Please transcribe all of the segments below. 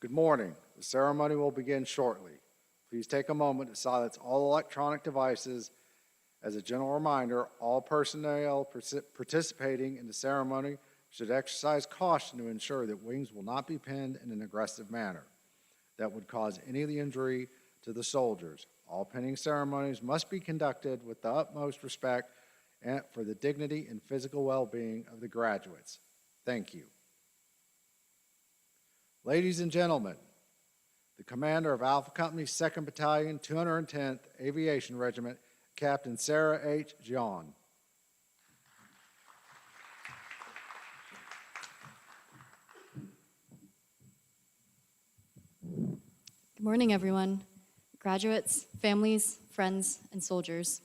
Good morning. The ceremony will begin shortly. Please take a moment to silence all electronic devices. As a general reminder, all personnel participating in the ceremony should exercise caution to ensure that wings will not be pinned in an aggressive manner that would cause any injury to the soldiers. All pinning ceremonies must be conducted with the utmost respect and for the dignity and physical well-being of the graduates. Thank you. Ladies and gentlemen, the commander of Alpha Company's 2nd Battalion, 210th Aviation Regiment, Captain Sarah H. John. Good morning, everyone. Graduates, families, friends, and soldiers.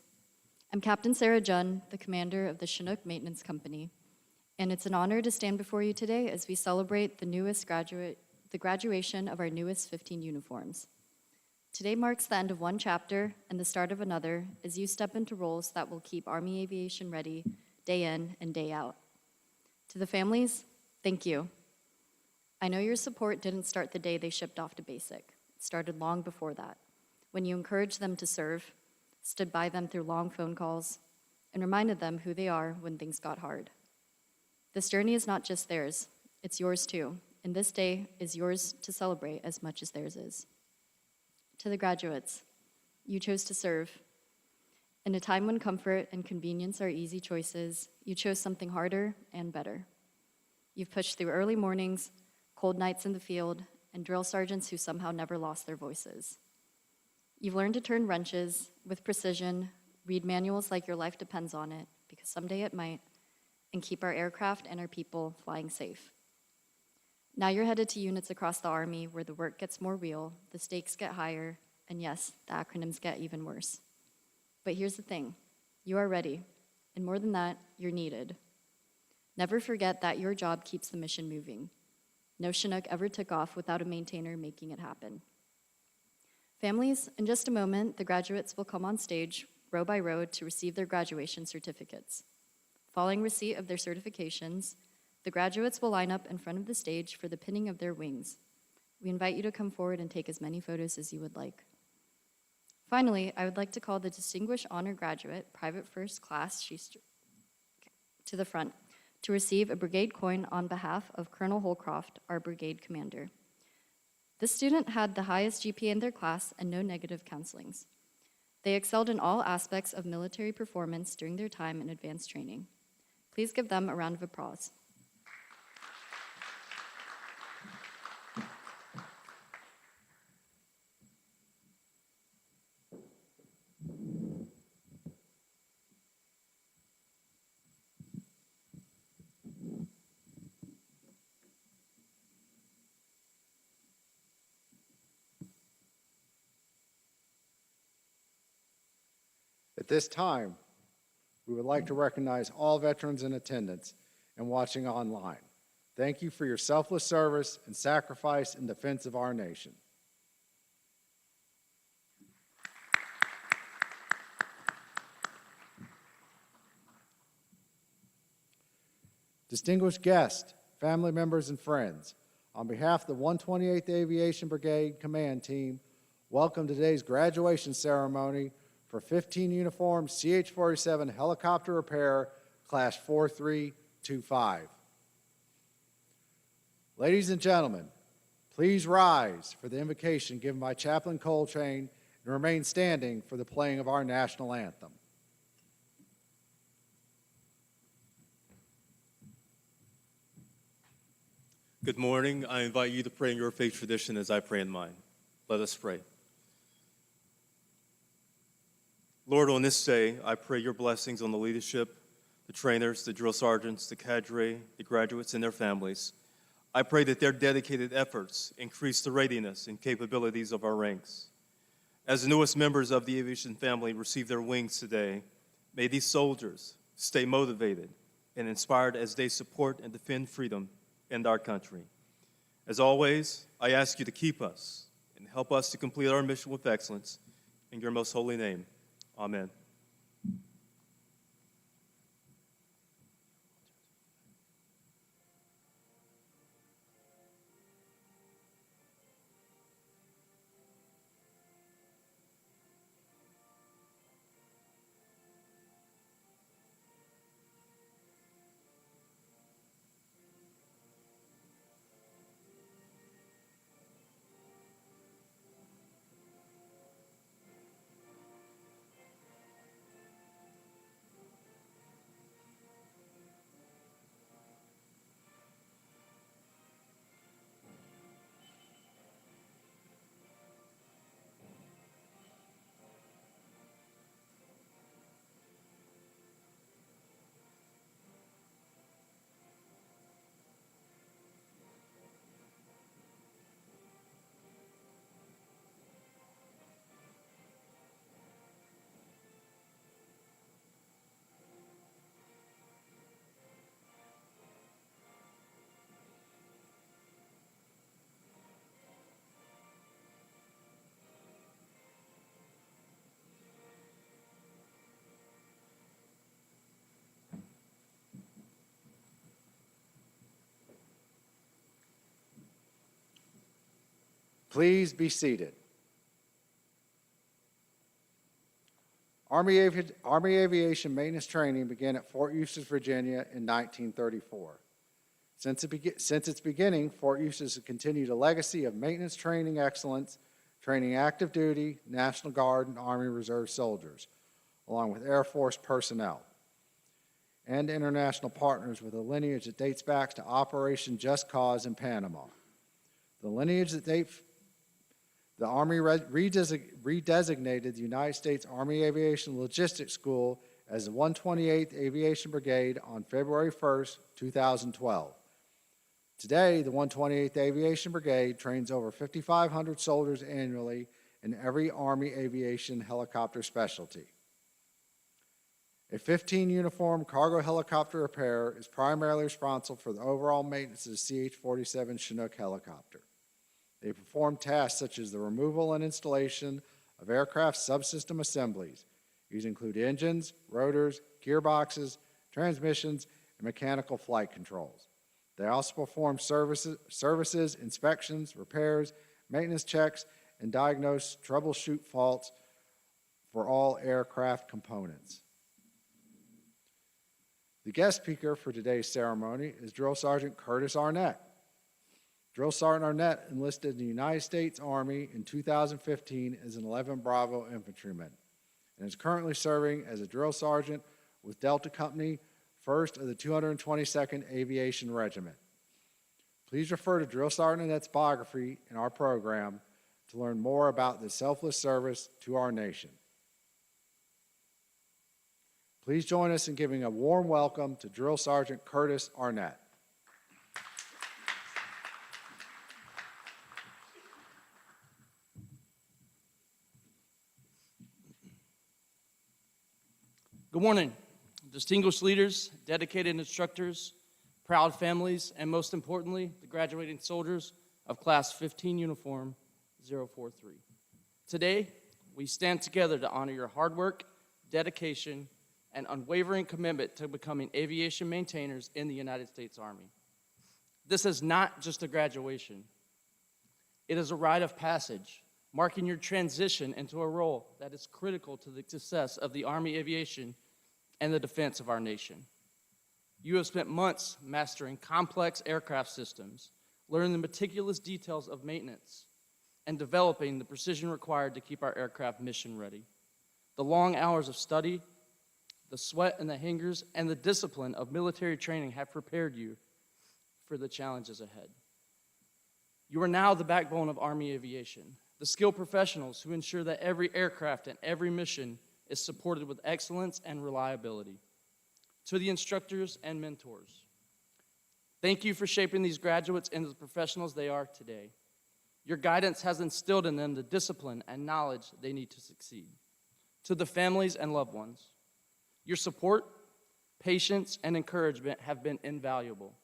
I'm Captain Sarah Junn, the commander of the Chinook Maintenance Company, and it's an honor to stand before you today as we celebrate the graduation of our newest 15 uniforms. Today marks the end of one chapter and the start of another as you step into roles that will keep Army Aviation ready day in and day out. To the families, thank you. I know your support didn't start the day they shipped off to basic. It started long before that, when you encouraged them to serve, stood by them through long phone calls, and reminded them who they are when things got hard. This journey is not just theirs, it's yours too, and this day is yours to celebrate as much as theirs is. To the graduates, you chose to serve. In a time when comfort and convenience are easy choices, you chose something harder and better. You've pushed through early mornings, cold nights in the field, and drill sergeants who somehow never lost their voices. You've learned to turn wrenches with precision, read manuals like your life depends on it, because someday it might, and keep our aircraft and our people flying safe. Now you're headed to units across the Army where the work gets more real, the stakes get higher, and yes, the acronyms get even worse. But here's the thing, you are ready, and more than that, you're needed. Never forget that your job keeps the mission moving. No Chinook ever took off without a maintainer making it happen. Families, in just a moment, the graduates will come on stage, row by row, to receive their graduation certificates. Following receipt of their certifications, the graduates will line up in front of the stage for the pinning of their wings. We invite you to come forward and take as many photos as you would like. Finally, I would like to call the Distinguished Honor Graduate, Private First Class, to the front to receive a brigade coin on behalf of Colonel Holcroft, our brigade commander. This student had the highest GPA in their class and no negative counselings. They excelled in all aspects of military performance during their time in advanced training. Please give them a round of applause. At this time, we would like to recognize all veterans in attendance and watching online. Thank you for your selfless service and sacrifice in defense of our nation. Distinguished guests, family members, and friends, on behalf of the 128th Aviation Brigade Command Team, welcome to today's graduation ceremony for 15 uniformed CH-47 helicopter repair, class 4325. Ladies and gentlemen, please rise for the invocation given by Chaplain Coltrane and remain standing for the playing of our national anthem. Good morning. I invite you to pray in your faith tradition as I pray in mine. Let us pray. Lord, on this day, I pray your blessings on the leadership, the trainers, the drill sergeants, the cadre, the graduates, and their families. I pray that their dedicated efforts increase the readiness and capabilities of our ranks. As the newest members of the aviation family receive their wings today, may these soldiers stay motivated and inspired as they support and defend freedom and our country. As always, I ask you to keep us and help us to complete our mission with excellence. In your most holy name, amen. Please be seated. Army Aviation Maintenance Training began at Fort Eustis, Virginia in 1934. Since its beginning, Fort Eustis has continued a legacy of maintenance training excellence, training active duty, National Guard, and Army Reserve soldiers, along with Air Force personnel and international partners with a lineage that dates back to Operation Just Cause in Panama. The lineage that the Army redesignated the United States Army Aviation Logistics School as the 128th Aviation Brigade on February 1st, 2012. Today, the 128th Aviation Brigade trains over 5,500 soldiers annually in every Army aviation helicopter specialty. A 15-uniform cargo helicopter repair is primarily responsible for the overall maintenance of the CH-47 Chinook helicopter. They perform tasks such as the removal and installation of aircraft subsystem assemblies. These include engines, rotors, gearboxes, transmissions, and mechanical flight controls. They also perform services, inspections, repairs, maintenance checks, and diagnose troubleshoot faults for all aircraft components. The guest speaker for today's ceremony is Drill Sergeant Curtis Arnett. Drill Sergeant Arnett enlisted in the United States Army in 2015 as an 11 Bravo infantryman and is currently serving as a drill sergeant with Delta Company, 1st of the 222nd Aviation Regiment. Please refer to Drill Sergeant Arnett's biography in our program to learn more about the selfless service to our nation. Please join us in giving a warm welcome to Drill Sergeant Curtis Arnett. Good morning, distinguished leaders, dedicated instructors, proud families, and most importantly, the graduating soldiers of Class 15 Uniform 043. Today, we stand together to honor your hard work, dedication, and unwavering commitment to becoming aviation maintainers in the United States Army. This is not just a graduation. It is a rite of passage, marking your transition into a role that is critical to the success of the Army aviation and the defense of our nation. You have spent months mastering complex aircraft systems, learning the meticulous details of maintenance, and developing the precision required to keep our aircraft mission ready. The long hours of study, the sweat and the hangers, and the discipline of military training have prepared you for the challenges ahead. You are now the backbone of Army aviation, the skilled professionals who ensure that every aircraft and every mission is supported with excellence and reliability. To the instructors and mentors, thank you for shaping these graduates into the professionals they are today. Your guidance has instilled in them the discipline and knowledge they need to succeed. To the families and loved ones, your support, patience, and encouragement have been invaluable.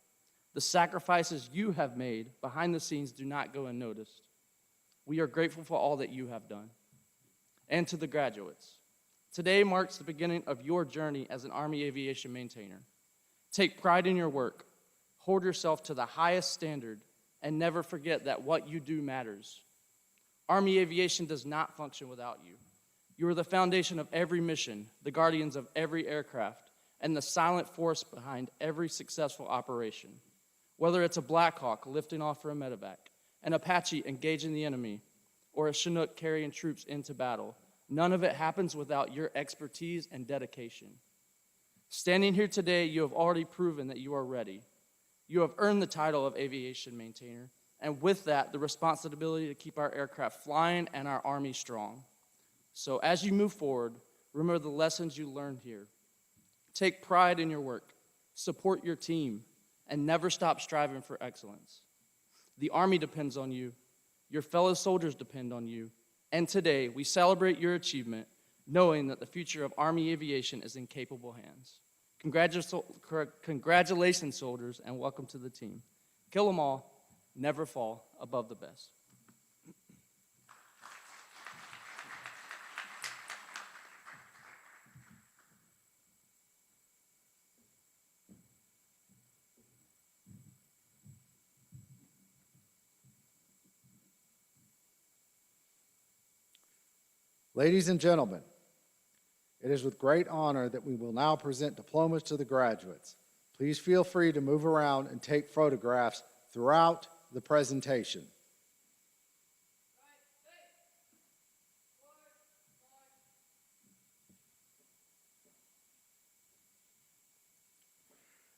The sacrifices you have made behind the scenes do not go unnoticed. We are grateful for all that you have done. And to the graduates, today marks the beginning of your journey as an Army aviation maintainer. Take pride in your work, hold yourself to the highest standard, and never forget that what you do matters. Army aviation does not function without you. You are the foundation of every mission, the guardians of every aircraft, and the silent force behind every successful operation. Whether it's a Black Hawk lifting off for a medevac, an Apache engaging the enemy, or a Chinook carrying troops into battle, none of it happens without your expertise and dedication. Standing here today, you have already proven that you are ready. You have earned the title of aviation maintainer, and with that, the responsibility to keep our aircraft flying and our Army strong. So as you move forward, remember the lessons you learned here. Take pride in your work, support your team, and never stop striving for excellence. The Army depends on you, your fellow soldiers depend on you, and today we celebrate your achievement, knowing that the future of Army aviation is in capable hands. Congratulations, soldiers, and welcome to the team. Kill 'em all, never fall above the best. Ladies and gentlemen, it is with great honor that we will now present diplomas to the graduates. Please feel free to move around and take photographs throughout the presentation.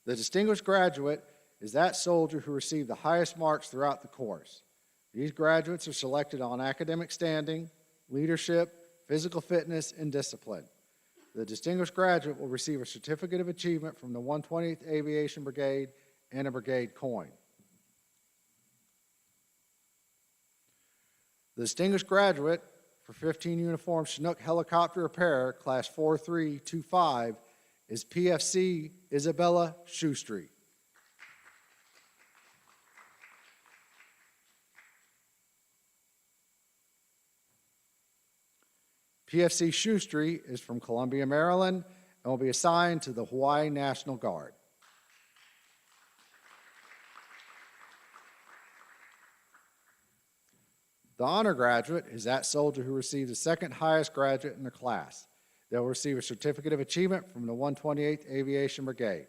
The distinguished graduate is that soldier who received the highest marks throughout the course. These graduates are selected on academic standing, leadership, physical fitness, and discipline. The distinguished graduate will receive a certificate of achievement from the 128th Aviation Brigade and a brigade coin. The distinguished graduate for 15 uniform Chinook helicopter repair, class 4325, is PFC Isabella Shoestreet. PFC Shoestreet is from Columbia, Maryland, and will be assigned to the Hawaii National Guard. The honor graduate is that soldier who received the second highest graduate in the class. They will receive a certificate of achievement from the 128th Aviation Brigade.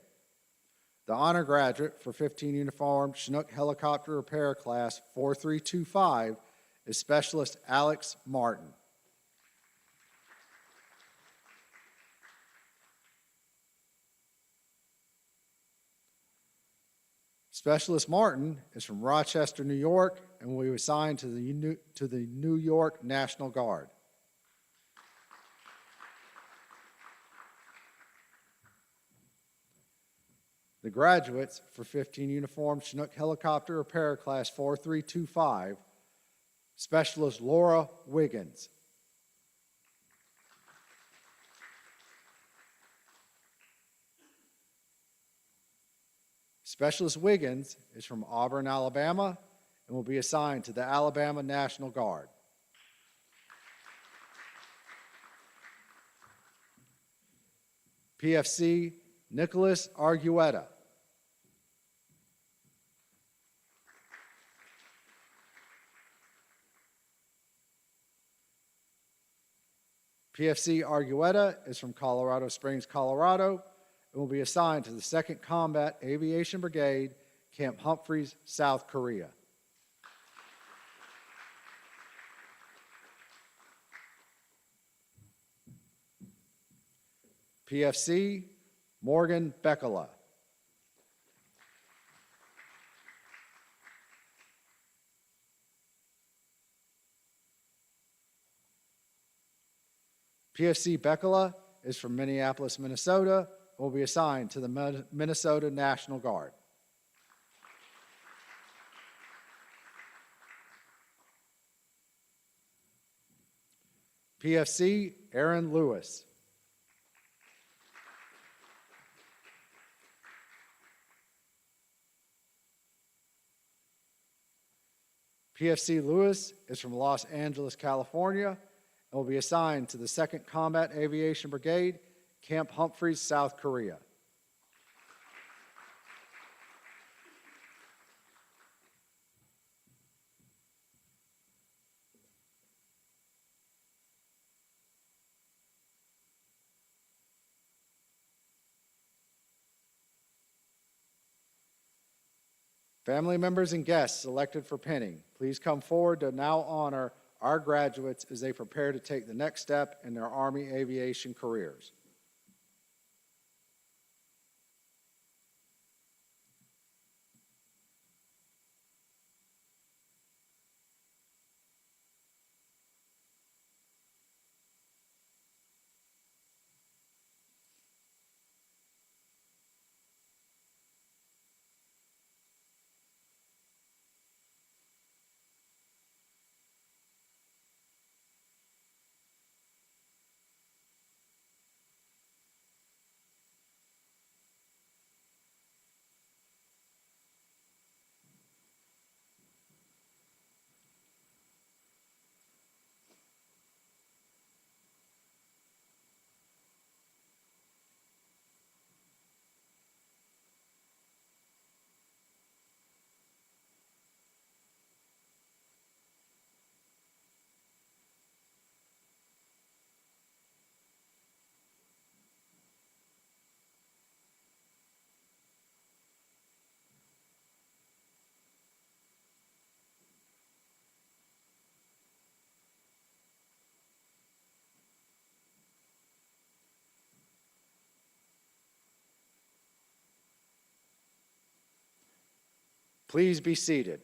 The honor graduate for 15 uniform Chinook helicopter repair class 4325 is Specialist Alex Martin. Specialist Martin is from Rochester, New York, and will be assigned to the New York National Guard. The graduates for 15 uniform Chinook helicopter repair class 4325, Specialist Laura Wiggins. Specialist Wiggins is from Auburn, Alabama, and will be assigned to the Alabama National Guard. PFC Nicholas Argueta. PFC Argueta is from Colorado Springs, Colorado, and will be assigned to the 2nd Combat Aviation Brigade, Camp Humphreys, South Korea. PFC Morgan Beckela. PFC Beckela is from Minneapolis, Minnesota, and will be assigned to the Minnesota National Guard. PFC Aaron Lewis. PFC Lewis is from Los Angeles, California, and will be assigned to the 2nd Combat Aviation Brigade, Camp Humphreys, South Korea. Family members and guests selected for pinning, please come forward to now honor our graduates as they prepare to take the next step in their Army aviation careers. Please be seated.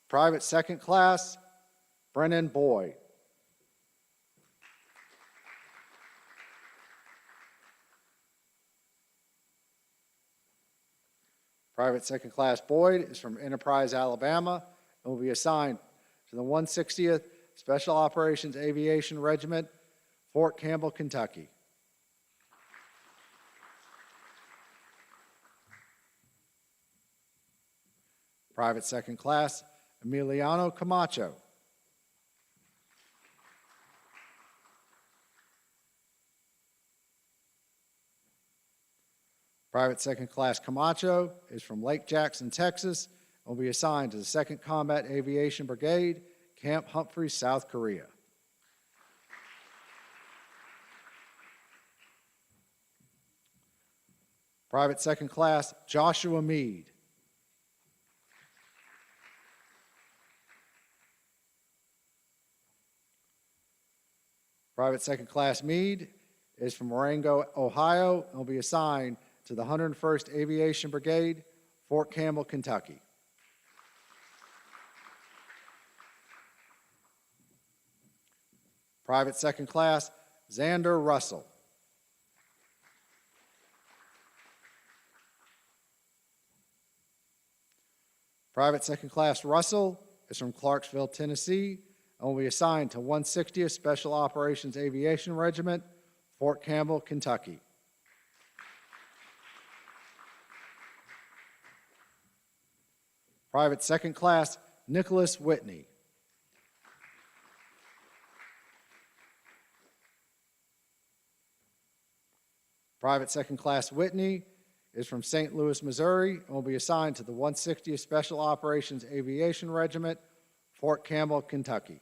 Private Second Class, Brennan Boyd. Private Second Class Boyd is from Enterprise, Alabama, and will be assigned to the 160th Special Operations Aviation Regiment, Fort Campbell, Kentucky. Private Second Class Emiliano Camacho. Private Second Class Camacho is from Lake Jackson, Texas, and will be assigned to the 2nd Combat Aviation Brigade, Camp Humphreys, South Korea. Private Second Class Joshua Meade. Private Second Class Meade is from Marengo, Ohio, and will be assigned to the 101st Aviation Brigade, Fort Campbell, Kentucky. Private Second Class Xander Russell. Private Second Class Russell is from Clarksville, Tennessee, and will be assigned to 160th Special Operations Aviation Regiment, Fort Campbell, Kentucky. Private Second Class Nicholas Whitney. Private Second Class Whitney is from St. Louis, Missouri, and will be assigned to the 160th Special Operations Aviation Regiment, Fort Campbell, Kentucky.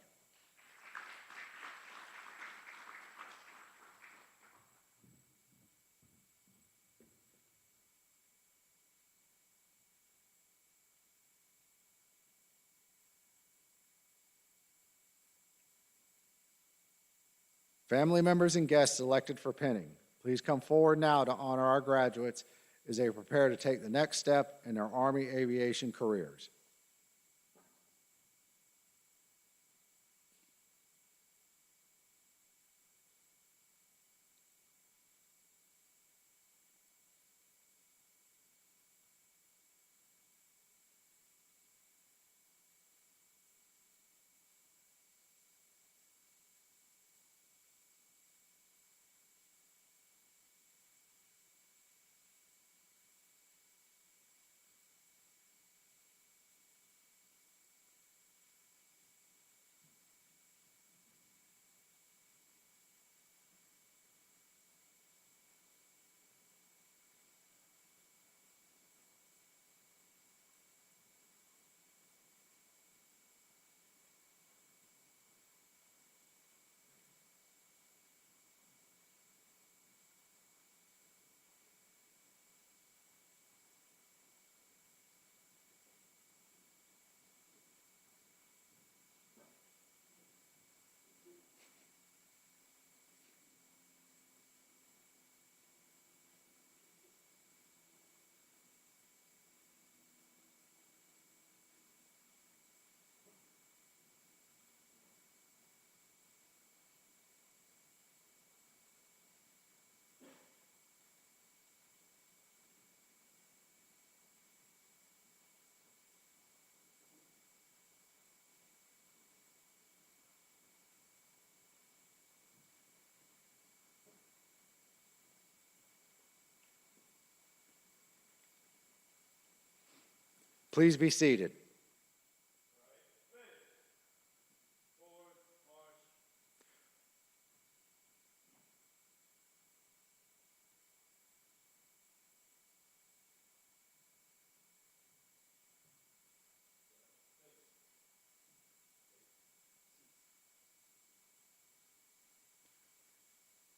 Family members and guests selected for pinning, please come forward now to honor our graduates as they prepare to take the next step in their Army aviation careers. Please be seated.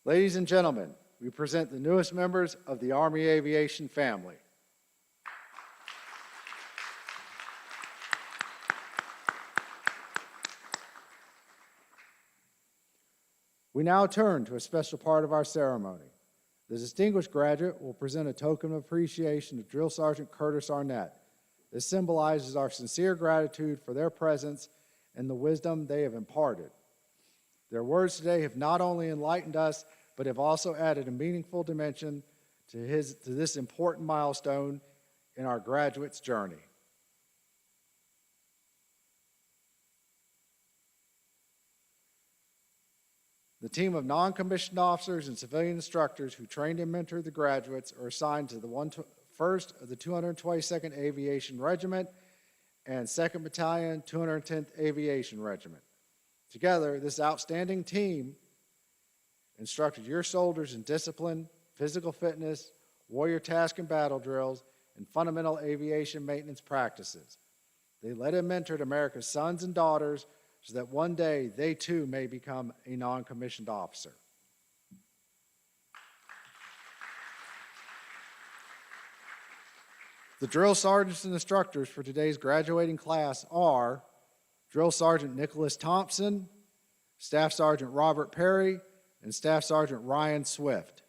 Ladies and gentlemen, we present the newest members of the Army Aviation family. We now turn to a special part of our ceremony. The distinguished graduate will present a token of appreciation to Drill Sergeant Curtis Arnett. This symbolizes our sincere gratitude for their presence and the wisdom they have imparted. Their words today have not only enlightened us, but have also added a meaningful dimension to this important milestone in our graduate's journey. The team of non-commissioned officers and civilian instructors who trained and mentored the graduates are assigned to the 1st of the 222nd Aviation Regiment and 2nd Battalion, 210th Aviation Regiment. Together, this outstanding team instructed your soldiers in discipline, physical fitness, warrior task and battle drills, and fundamental aviation maintenance practices. They led and mentored America's sons and daughters so that one day they too may become a non-commissioned officer. The drill sergeants and instructors for today's graduating class are Drill Sergeant Nicholas Thompson, Staff Sergeant Robert Perry, and Staff Sergeant Ryan Swift.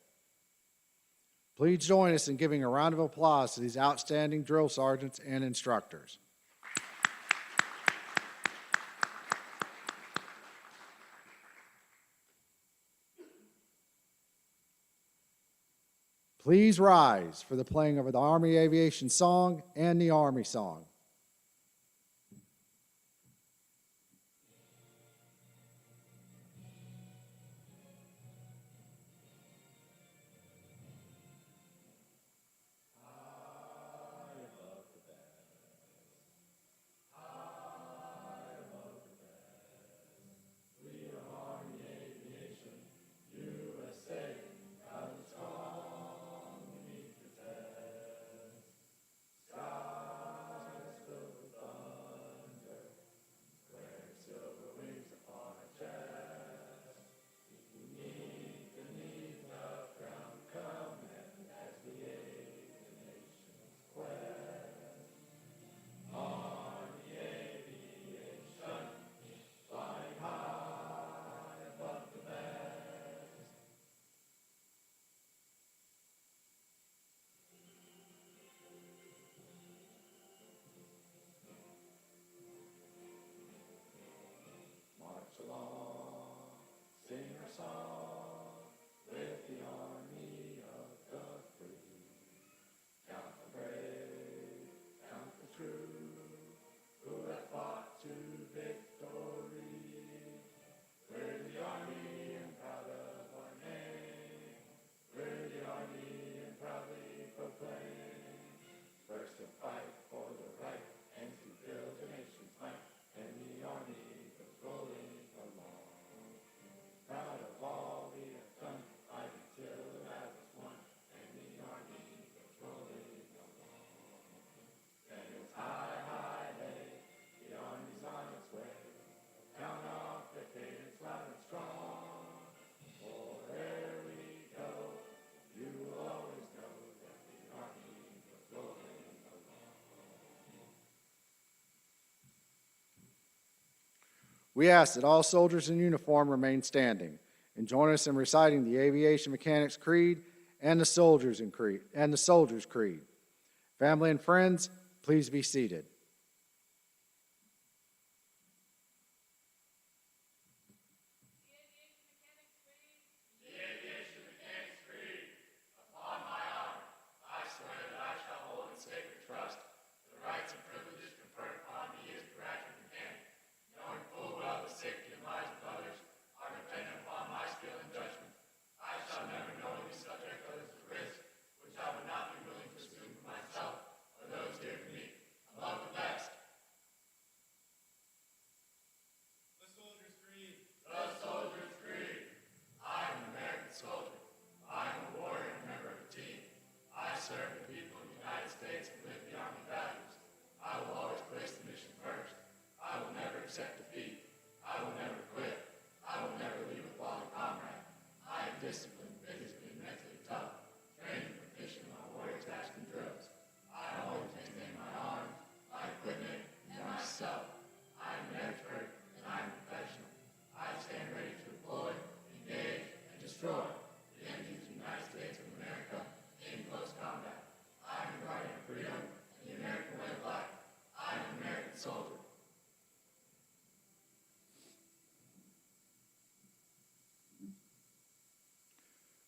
Please join us in giving a round of applause to these outstanding drill sergeants and instructors. Please rise for the playing of the Army Aviation Song and the Army Song. We ask that all soldiers in uniform remain standing and join us in reciting the Aviation Mechanics Creed and the Soldiers Creed. Family and friends, please be seated. Serve the people of the United States and live the Army values. I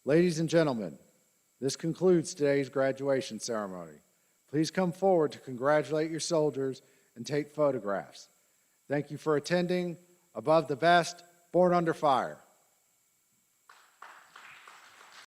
Ladies and gentlemen, this concludes today's graduation ceremony. Please come forward to congratulate your soldiers and take photographs. Thank you for attending. Above the vest, born under fire.